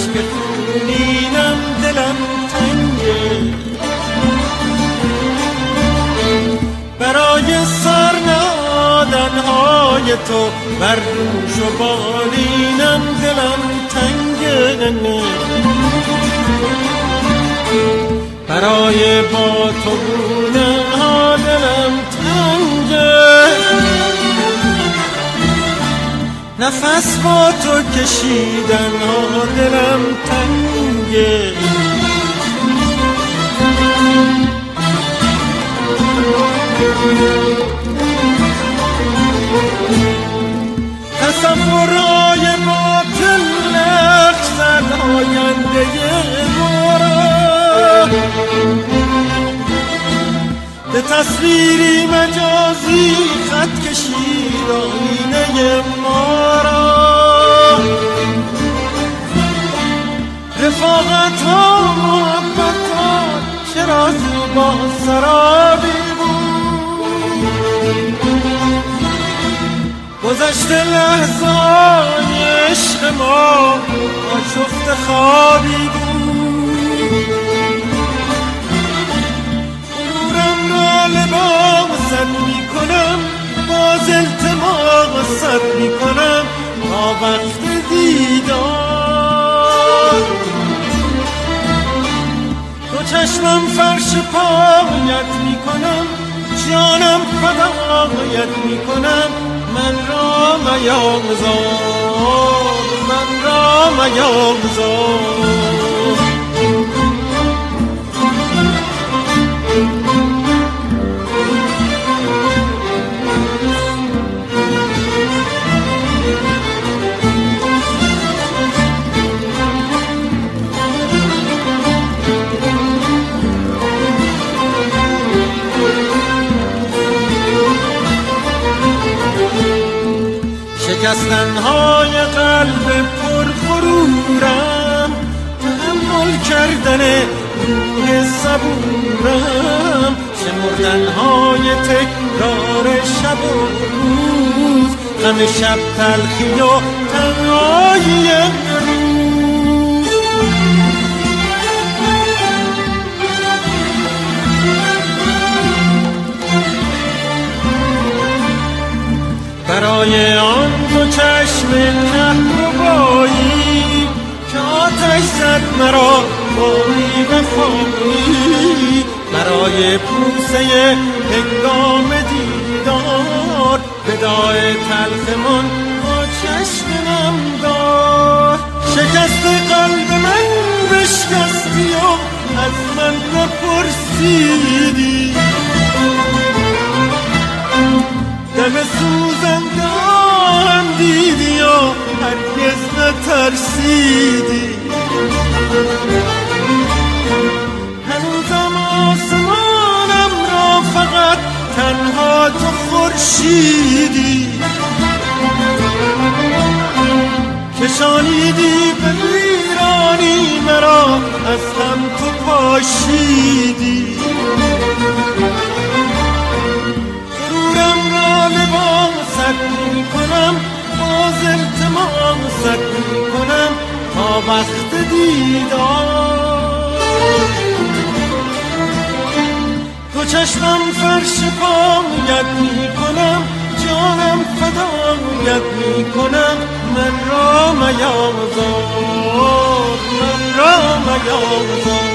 اشک خونینم دلم تنگه، برای سر نهادنهای تو بر دوش و بالینم دلم تنگه، برای با تو بودنها دلم تنگه، نفس با تو کشیدنها دلم تنگه، تصورهای باطل لغزن آینده ما، به تصویری مجازی خط کشید آینه ما را، رفاقت ها محبت ها چرا زیبا سرابی بود، گذشته لحظه های عشق ما آشفته خوابی بود، غرورم را لباست می کنم، باز التماست می کنم تا وقت دیدار، دو چشمم فرش پایت می کنم، جانم فدایت می کنم، من را میاموزان، من را میاموزان. شکستنهای قلب پرغرورم، تحمل کردن روح صبورم، شمردنهای تکرار شب و روز، غم شب تلخی و تنهایی روز، برای آن دو چشم نهربایی که آتش زد مرا با بی‌وفایی، برای بوسه هنگام دیدار وداع تلخمان با چشم نمدار، شکست قلب من بشکستی و از من نپرسیدی، دم سوزندم دیدی و هرگز نترسیدی، هنوزم آسمانم را فقط تنها تو خورشیدی، کشانیدی به ویرانی مرا از هم تو پاشیدی، لباست می کنم، باز التماست می کنم تا وقت دیدار، دو چشمم فرش پایت می کنم، جانم فدایت می کنم، من را میاموزان، من را میاموزان.